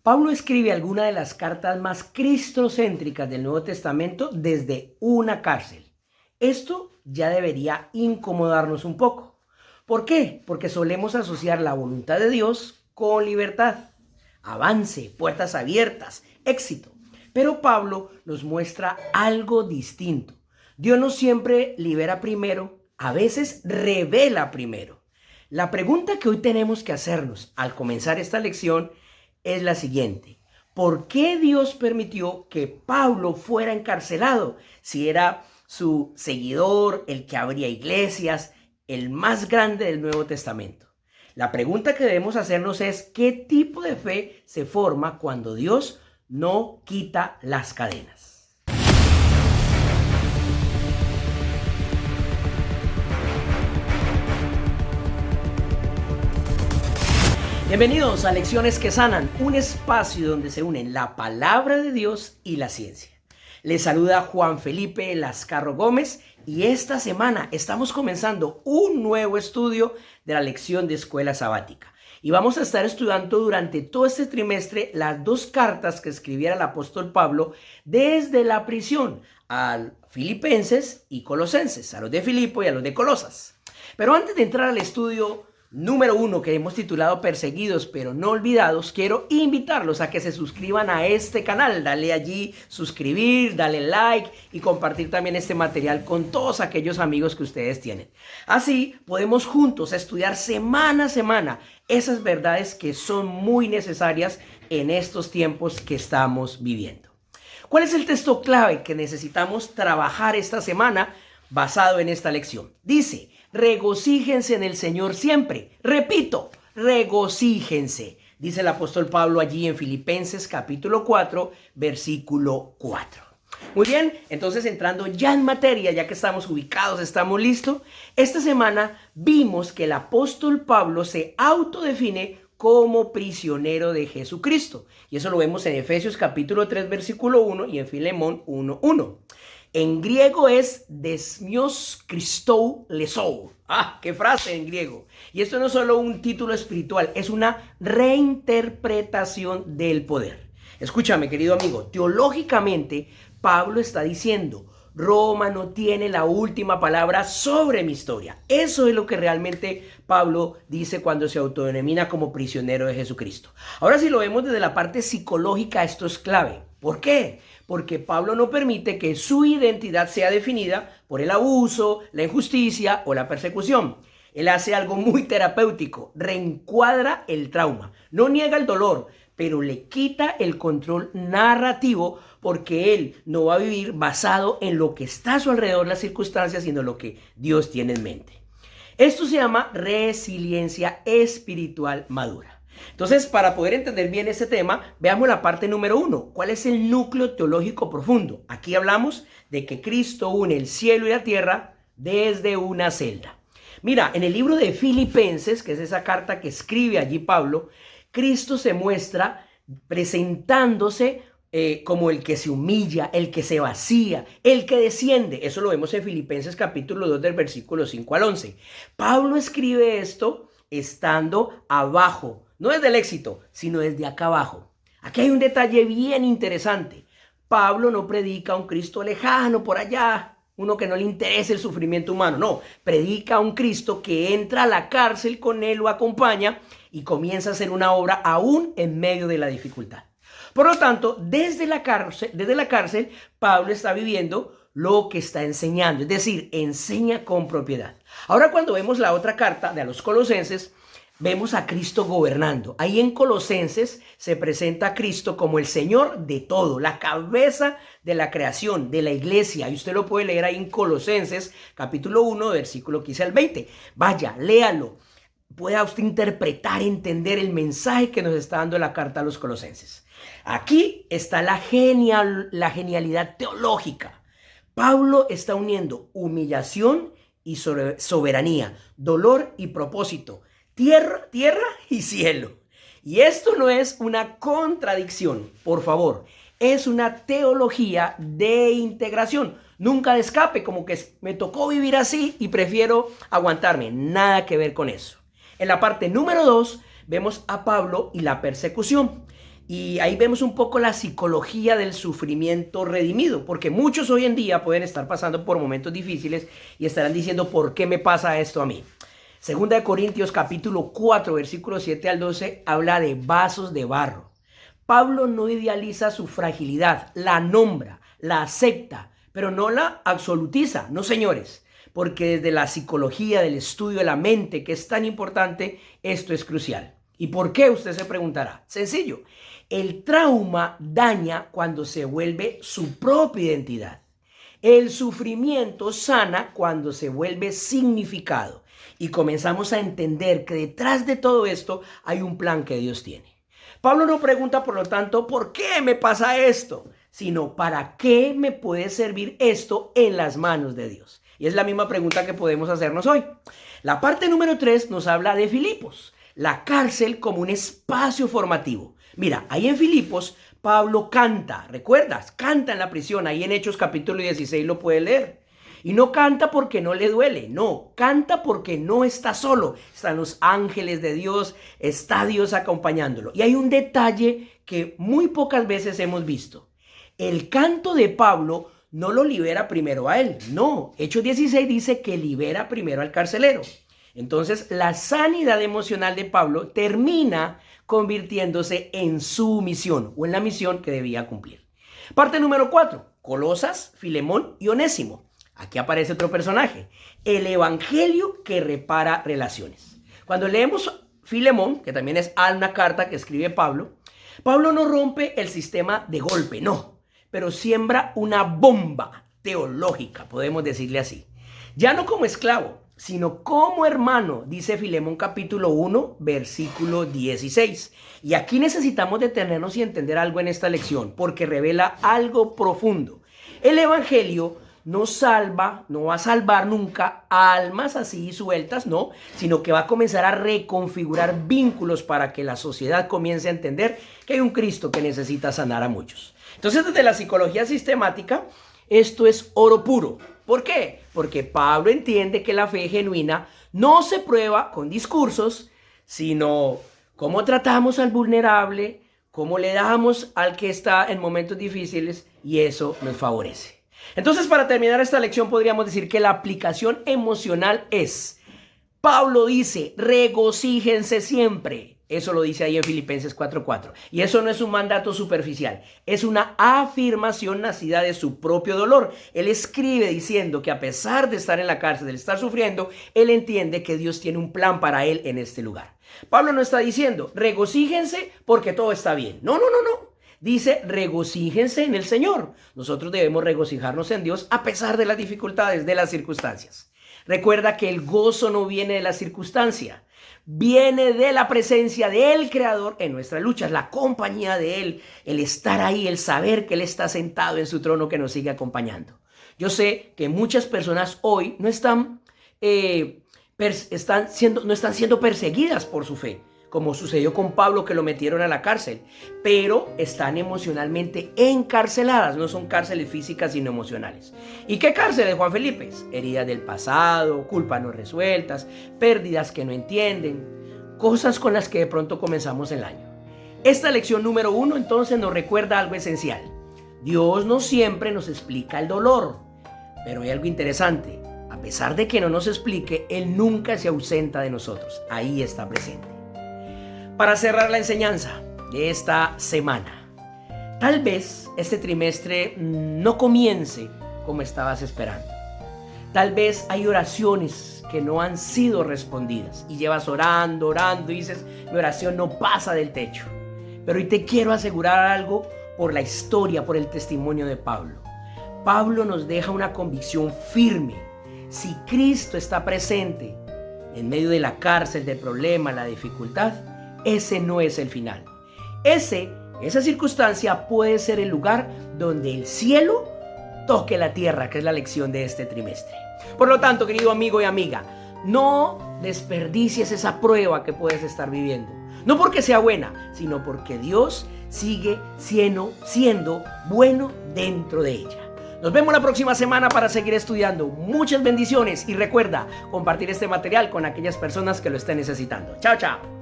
Pablo escribe alguna de las cartas más cristocéntricas del Nuevo Testamento desde una cárcel. Esto ya debería incomodarnos un poco. ¿Por qué? Porque solemos asociar la voluntad de Dios con libertad, avance, puertas abiertas, éxito. Pero Pablo nos muestra algo distinto. Dios no siempre libera primero, a veces revela primero. La pregunta que hoy tenemos que hacernos al comenzar esta lección es la siguiente. ¿Por qué Dios permitió que Pablo fuera encarcelado si era su seguidor, el que abría iglesias, el más grande del Nuevo Testamento? La pregunta que debemos hacernos es ¿qué tipo de fe se forma cuando Dios no quita las cadenas? Bienvenidos a Lecciones que Sanan, un espacio donde se unen la palabra de Dios y la ciencia. Les saluda Juan Felipe Lascarro Gómez y esta semana estamos comenzando un nuevo estudio de la lección de escuela sabática. Y vamos a estar estudiando durante todo este trimestre las dos cartas que escribiera el apóstol Pablo desde la prisión a Filipenses y Colosenses, a los de Filipo y a los de Colosas. Pero antes de entrar al estudio número 1 que hemos titulado Perseguidos pero no olvidados, quiero invitarlos a que se suscriban a este canal. Dale allí suscribir, dale like y compartir también este material con todos aquellos amigos que ustedes tienen. Así podemos juntos estudiar semana a semana esas verdades que son muy necesarias en estos tiempos que estamos viviendo. ¿Cuál es el texto clave que necesitamos trabajar esta semana basado en esta lección? Dice: regocíjense en el Señor siempre. Repito, regocíjense, dice el apóstol Pablo allí en Filipenses capítulo 4, versículo 4. Muy bien, entonces entrando ya en materia, ya que estamos ubicados, estamos listos. Esta semana vimos que el apóstol Pablo se autodefine como prisionero de Jesucristo. Y eso lo vemos en Efesios capítulo 3, versículo 1 y en Filemón 1:1. En griego es desmios Christou lesou. ¡Qué frase en griego! Y esto no es solo un título espiritual, es una reinterpretación del poder. Escúchame, querido amigo, teológicamente Pablo está diciendo: Roma no tiene la última palabra sobre mi historia. Eso es lo que realmente Pablo dice cuando se autodenomina como prisionero de Jesucristo. Ahora, si lo vemos desde la parte psicológica, esto es clave. ¿Por qué? Porque Pablo no permite que su identidad sea definida por el abuso, la injusticia o la persecución. Él hace algo muy terapéutico, reencuadra el trauma, no niega el dolor, pero le quita el control narrativo, porque él no va a vivir basado en lo que está a su alrededor, las circunstancias, sino lo que Dios tiene en mente. Esto se llama resiliencia espiritual madura. Entonces, para poder entender bien este tema, veamos la parte número 1. ¿Cuál es el núcleo teológico profundo? Aquí hablamos de que Cristo une el cielo y la tierra desde una celda. Mira, en el libro de Filipenses, que es esa carta que escribe allí Pablo, Cristo se muestra presentándose como el que se humilla, el que se vacía, el que desciende. Eso lo vemos en Filipenses capítulo 2 del versículo 5 al 11. Pablo escribe esto estando abajo, no desde el éxito, sino desde acá abajo. Aquí hay un detalle bien interesante. Pablo no predica a un Cristo lejano por allá, uno que no le interesa el sufrimiento humano. No, predica a un Cristo que entra a la cárcel con él, lo acompaña y comienza a hacer una obra aún en medio de la dificultad. Por lo tanto, desde la cárcel, Pablo está viviendo lo que está enseñando, es decir, enseña con propiedad. Ahora, cuando vemos la otra carta de los Colosenses, vemos a Cristo gobernando. Ahí en Colosenses se presenta a Cristo como el Señor de todo, la cabeza de la creación, de la iglesia. Y usted lo puede leer ahí en Colosenses, capítulo 1, versículo 15 al 20. Vaya, léalo. Pueda usted interpretar, entender el mensaje que nos está dando la carta a los Colosenses. Aquí está la genialidad teológica. Pablo está uniendo humillación y soberanía, dolor y propósito, tierra y cielo. Y esto no es una contradicción, por favor. Es una teología de integración. Nunca de escape, como que me tocó vivir así y prefiero aguantarme. Nada que ver con eso. En la parte número 2 vemos a Pablo y la persecución. Y ahí vemos un poco la psicología del sufrimiento redimido, porque muchos hoy en día pueden estar pasando por momentos difíciles y estarán diciendo, ¿por qué me pasa esto a mí? Segunda de Corintios capítulo 4, versículos 7 al 12, habla de vasos de barro. Pablo no idealiza su fragilidad, la nombra, la acepta, pero no la absolutiza, no señores, porque desde la psicología del estudio de la mente, que es tan importante, esto es crucial. ¿Y por qué? Usted se preguntará. Sencillo, el trauma daña cuando se vuelve su propia identidad. El sufrimiento sana cuando se vuelve significado y comenzamos a entender que detrás de todo esto hay un plan que Dios tiene. Pablo no pregunta, por lo tanto, ¿por qué me pasa esto? Sino, ¿para qué me puede servir esto en las manos de Dios? Y es la misma pregunta que podemos hacernos hoy. La parte número 3 nos habla de Filipos, la cárcel como un espacio formativo. Mira, ahí en Filipos, Pablo canta, ¿recuerdas? Canta en la prisión, ahí en Hechos capítulo 16 lo puede leer. Y no canta porque no le duele, no, canta porque no está solo. Están los ángeles de Dios, está Dios acompañándolo. Y hay un detalle que muy pocas veces hemos visto. El canto de Pablo no lo libera primero a él, no. Hechos 16 dice que libera primero al carcelero. Entonces, la sanidad emocional de Pablo termina convirtiéndose en su misión o en la misión que debía cumplir. Parte número 4, Colosas, Filemón y Onésimo. Aquí aparece otro personaje, el evangelio que repara relaciones. Cuando leemos Filemón, que también es una carta que escribe Pablo, Pablo no rompe el sistema de golpe, no, pero siembra una bomba teológica, podemos decirle así. Ya no como esclavo, sino como hermano, dice Filemón capítulo 1, versículo 16. Y aquí necesitamos detenernos y entender algo en esta lección, porque revela algo profundo. El evangelio no salva, no va a salvar nunca almas así sueltas, no, sino que va a comenzar a reconfigurar vínculos para que la sociedad comience a entender que hay un Cristo que necesita sanar a muchos. Entonces, desde la psicología sistemática, esto es oro puro. ¿Por qué? Porque Pablo entiende que la fe genuina no se prueba con discursos, sino cómo tratamos al vulnerable, cómo le damos al que está en momentos difíciles, y eso nos favorece. Entonces, para terminar esta lección, podríamos decir que la aplicación emocional es, Pablo dice, regocíjense siempre. Eso lo dice ahí en Filipenses 4:4. Y eso no es un mandato superficial, es una afirmación nacida de su propio dolor. Él escribe diciendo que a pesar de estar en la cárcel, de estar sufriendo, él entiende que Dios tiene un plan para él en este lugar. Pablo no está diciendo, regocíjense porque todo está bien. No. Dice, regocíjense en el Señor. Nosotros debemos regocijarnos en Dios a pesar de las dificultades, de las circunstancias. Recuerda que el gozo no viene de la circunstancia, viene de la presencia del Creador en nuestras luchas, la compañía de Él, el estar ahí, el saber que Él está sentado en su trono que nos sigue acompañando. Yo sé que muchas personas hoy no están siendo perseguidas por su fe, como sucedió con Pablo, que lo metieron a la cárcel, pero están emocionalmente encarceladas. No son cárceles físicas, sino emocionales. ¿Y qué cárceles, Juan Felipe? Heridas del pasado, culpas no resueltas, pérdidas que no entienden, cosas con las que de pronto comenzamos el año. Esta lección número 1 entonces nos recuerda algo esencial. Dios no siempre nos explica el dolor, pero hay algo interesante. A pesar de que no nos explique, Él nunca se ausenta de nosotros. Ahí está presente. Para cerrar la enseñanza de esta semana, tal vez este trimestre no comience como estabas esperando. Tal vez hay oraciones que no han sido respondidas y llevas orando y dices, mi oración no pasa del techo. Pero hoy te quiero asegurar algo por la historia, por el testimonio de Pablo. Pablo nos deja una convicción firme. Si Cristo está presente en medio de la cárcel, del problema, la dificultad, ese no es el final. Esa circunstancia puede ser el lugar donde el cielo toque la tierra, que es la lección de este trimestre. Por lo tanto, querido amigo y amiga, no desperdicies esa prueba que puedes estar viviendo. No porque sea buena, sino porque Dios sigue siendo bueno dentro de ella. Nos vemos la próxima semana para seguir estudiando. Muchas bendiciones y recuerda compartir este material con aquellas personas que lo estén necesitando. Chao, chao.